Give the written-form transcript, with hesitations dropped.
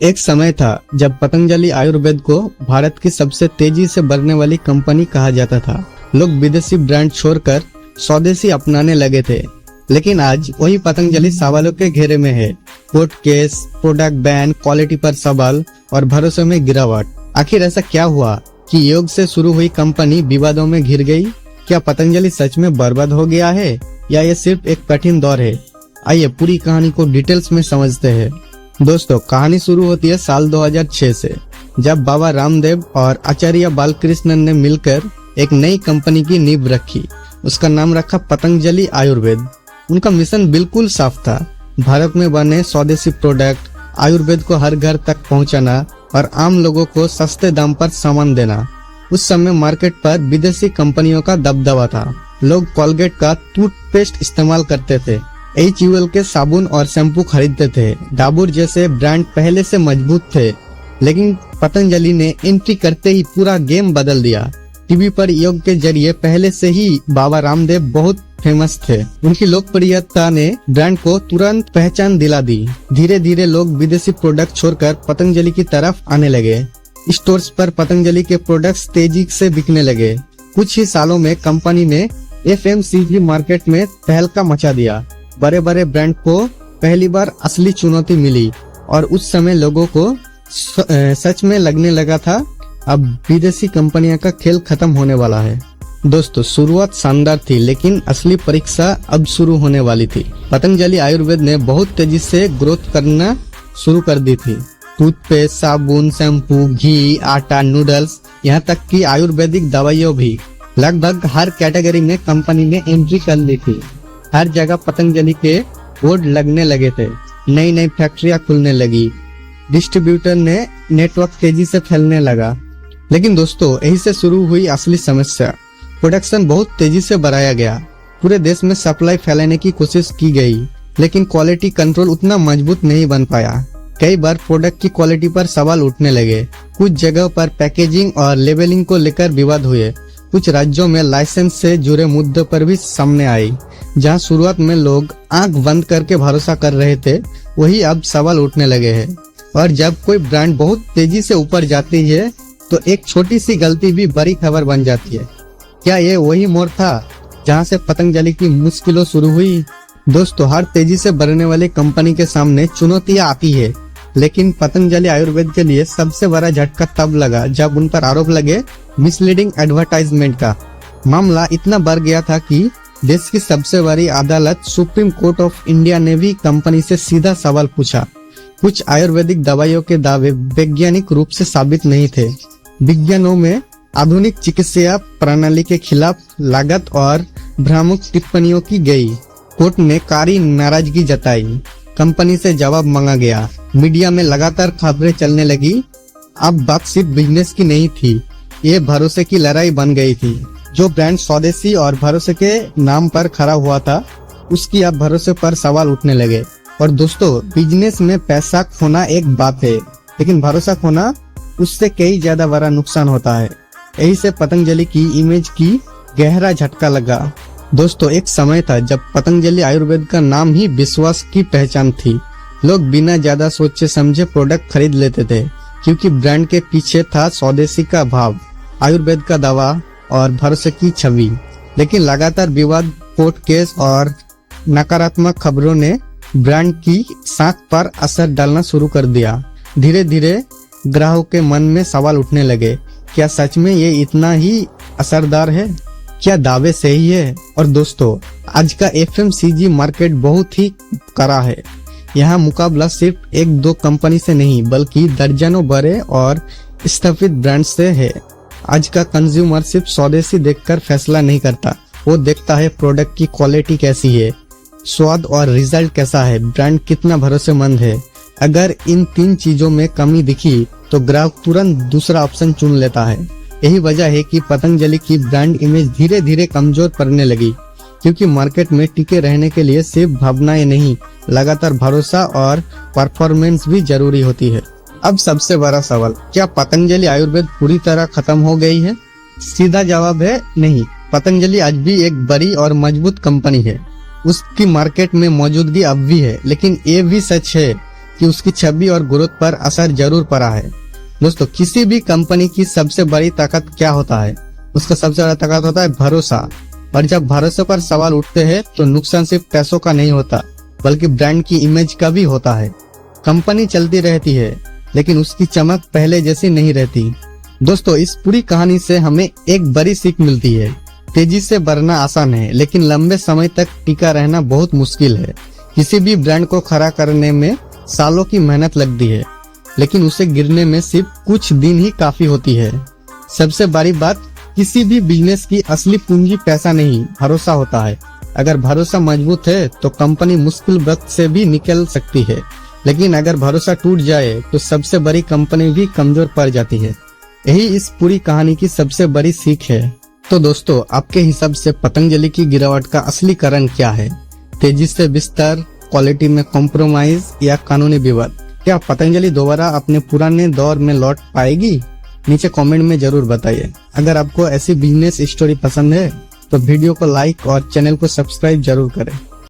एक समय था जब पतंजलि आयुर्वेद को भारत की सबसे तेजी से बढ़ने वाली कंपनी कहा जाता था। लोग विदेशी ब्रांड छोड़कर स्वदेशी अपनाने लगे थे, लेकिन आज वही पतंजलि सवालों के घेरे में है। Court case, product ban, quality पर सवाल और भरोसे में गिरावट। आखिर ऐसा क्या हुआ कि योग से शुरू हुई कंपनी विवादों में घिर गई? क्या पतंजलि सच में बर्बाद हो गया है या ये सिर्फ एक कठिन दौर है? आइए पूरी कहानी को डिटेल्स में समझते हैं। दोस्तों, कहानी शुरू होती है साल 2006 से, जब बाबा रामदेव और आचार्य बालकृष्णन ने मिलकर एक नई कंपनी की नींव रखी। उसका नाम रखा पतंजलि आयुर्वेद। उनका मिशन बिल्कुल साफ था, भारत में बने स्वदेशी प्रोडक्ट, आयुर्वेद को हर घर तक पहुंचाना और आम लोगों को सस्ते दाम पर सामान देना। उस समय मार्केट पर विदेशी कंपनियों का दबदबा था। लोग कोलगेट का टूथपेस्ट इस्तेमाल करते थे, HUL के साबुन और शैम्पू खरीदते थे। डाबर जैसे ब्रांड पहले से मजबूत थे, लेकिन पतंजलि ने एंट्री करते ही पूरा गेम बदल दिया। टीवी पर योग के जरिए पहले से ही बाबा रामदेव बहुत फेमस थे। उनकी लोकप्रियता ने ब्रांड को तुरंत पहचान दिला दी। धीरे धीरे लोग विदेशी प्रोडक्ट छोड़कर पतंजलि की तरफ आने लगे। स्टोर्स पर पतंजलि के प्रोडक्ट्स तेजी से बिकने लगे। कुछ ही सालों में कंपनी ने FMCG मार्केट में तहलका मचा दिया। बड़े बड़े ब्रांड को पहली बार असली चुनौती मिली और उस समय लोगों को सच में लगने लगा था अब विदेशी कंपनियों का खेल खत्म होने वाला है। दोस्तों, शुरुआत शानदार थी, लेकिन असली परीक्षा अब शुरू होने वाली थी। पतंजलि आयुर्वेद ने बहुत तेजी से ग्रोथ करना शुरू कर दी थी। टूथपेस्ट, साबुन, शैम्पू, घी, आटा, नूडल्स, यहाँ तक कि आयुर्वेदिक दवाइयों भी। लगभग हर कैटेगरी में कंपनी ने एंट्री कर ली थी। हर जगह पतंजलि के बोर्ड लगने लगे थे। नई नई फैक्ट्रियां खुलने लगी। डिस्ट्रीब्यूटर ने नेटवर्क तेजी से फैलने लगा। लेकिन दोस्तों, यही से शुरू हुई असली समस्या। प्रोडक्शन बहुत तेजी से बढ़ाया गया। पूरे देश में सप्लाई फैलाने की कोशिश की गई, लेकिन क्वालिटी कंट्रोल उतना मजबूत नहीं बन पाया। कई बार प्रोडक्ट की क्वालिटी पर सवाल उठने लगे। कुछ जगह पर पैकेजिंग और लेबलिंग को लेकर विवाद हुए। कुछ राज्यों में लाइसेंस से जुड़े मुद्दों पर भी सामने आई। जहां शुरुआत में लोग आंख बंद करके भरोसा कर रहे थे, वही अब सवाल उठने लगे हैं। और जब कोई ब्रांड बहुत तेजी से ऊपर जाती है, तो एक छोटी सी गलती भी बड़ी खबर बन जाती है। क्या ये वही मोड़ था जहां से पतंजलि की मुश्किलों शुरू हुई? दोस्तों, हर तेजी से बढ़ने वाली कंपनी के सामने चुनौतियां आती है, लेकिन पतंजलि आयुर्वेद के लिए सबसे बड़ा झटका तब लगा जब उन पर आरोप लगे मिसलीडिंग एडवर्टाइजमेंट का। मामला इतना बढ़ गया था कि देश की सबसे बड़ी अदालत सुप्रीम कोर्ट ऑफ इंडिया ने भी कंपनी से सीधा सवाल पूछा। कुछ आयुर्वेदिक दवाइयों के दावे वैज्ञानिक रूप से साबित नहीं थे। विज्ञानों में आधुनिक चिकित्सा प्रणाली के खिलाफ लागत और भ्रामक टिप्पणियों की गई। कोर्ट ने कड़ी नाराजगी जताई। कंपनी से जवाब मांगा गया। मीडिया में लगातार खबरें चलने लगी। अब बात सिर्फ बिजनेस की नहीं थी, ये भरोसे की लड़ाई बन गई थी। जो ब्रांड स्वदेशी और भरोसे के नाम पर खड़ा हुआ था, उसकी अब भरोसे पर सवाल उठने लगे। और दोस्तों, बिजनेस में पैसा खोना एक बात है, लेकिन भरोसा खोना उससे कई ज्यादा बड़ा नुकसान होता है। यही से पतंजलि की इमेज की गहरा झटका लगा। दोस्तों, एक समय था जब पतंजलि आयुर्वेद का नाम ही विश्वास की पहचान थी। लोग बिना ज्यादा सोचे समझे प्रोडक्ट खरीद लेते थे, क्योंकि ब्रांड के पीछे था स्वदेशी का भाव, आयुर्वेद का दवा और भरोसे की छवि। लेकिन लगातार विवाद, कोर्ट केस और नकारात्मक खबरों ने ब्रांड की साख पर असर डालना शुरू कर दिया। धीरे धीरे ग्राहकों के मन में सवाल उठने लगे, क्या सच में ये इतना ही असरदार है? क्या दावे सही है? और दोस्तों, आज का FMCG मार्केट बहुत ही कड़ा है। यहाँ मुकाबला सिर्फ एक दो कंपनी से नहीं, बल्कि दर्जनों बड़े और स्थापित ब्रांड से है। आज का कंज्यूमर सिर्फ स्वदेशी देखकर फैसला नहीं करता, वो देखता है प्रोडक्ट की क्वालिटी कैसी है, स्वाद और रिजल्ट कैसा है, ब्रांड कितना भरोसेमंद है। अगर इन तीन चीजों में कमी दिखी तो ग्राहक तुरंत दूसरा ऑप्शन चुन लेता है। यही वजह है कि पतंजलि की ब्रांड इमेज धीरे धीरे कमजोर पड़ने लगी, क्योंकि मार्केट में टिके रहने के लिए सिर्फ भावनाएं नहीं, लगातार भरोसा और परफॉर्मेंस भी जरूरी होती है। अब सबसे बड़ा सवाल, क्या पतंजलि आयुर्वेद पूरी तरह खत्म हो गई है? सीधा जवाब है नहीं। पतंजलि आज भी एक बड़ी और मजबूत कंपनी है। उसकी मार्केट में मौजूदगी अब भी है, लेकिन ये भी सच है कि उसकी छवि और ग्रोथ पर असर जरूर पड़ा है। दोस्तों, किसी भी कंपनी की सबसे बड़ी ताकत क्या होता है? उसका सबसे बड़ा ताकत होता है भरोसा। और जब भरोसे पर सवाल उठते हैं तो नुकसान सिर्फ पैसों का नहीं होता, बल्कि ब्रांड की इमेज का भी होता है। कंपनी चलती रहती है, लेकिन उसकी चमक पहले जैसी नहीं रहती। दोस्तों, इस पूरी कहानी से हमें एक बड़ी सीख मिलती है। तेजी से बढ़ना आसान है, लेकिन लंबे समय तक टिका रहना बहुत मुश्किल है। किसी भी ब्रांड को खड़ा करने में सालों की मेहनत लगती है, लेकिन उसे गिरने में सिर्फ कुछ दिन ही काफी होती है। सबसे बड़ी बात, किसी भी बिजनेस की असली पूंजी पैसा नहीं, भरोसा होता है। अगर भरोसा मजबूत है तो कंपनी मुश्किल वक्त से भी निकल सकती है, लेकिन अगर भरोसा टूट जाए तो सबसे बड़ी कंपनी भी कमजोर पड़ जाती है। यही इस पूरी कहानी की सबसे बड़ी सीख है। तो दोस्तों, आपके हिसाब से पतंजलि की गिरावट का असली कारण क्या है? तेजी से विस्तार, क्वालिटी में कॉम्प्रोमाइज या कानूनी विवाद? क्या पतंजलि दोबारा अपने पुराने दौर में लौट पाएगी? नीचे कमेंट में जरूर बताइए। अगर आपको ऐसी बिजनेस स्टोरी पसंद है तो वीडियो को लाइक और चैनल को सब्सक्राइब जरूर करें।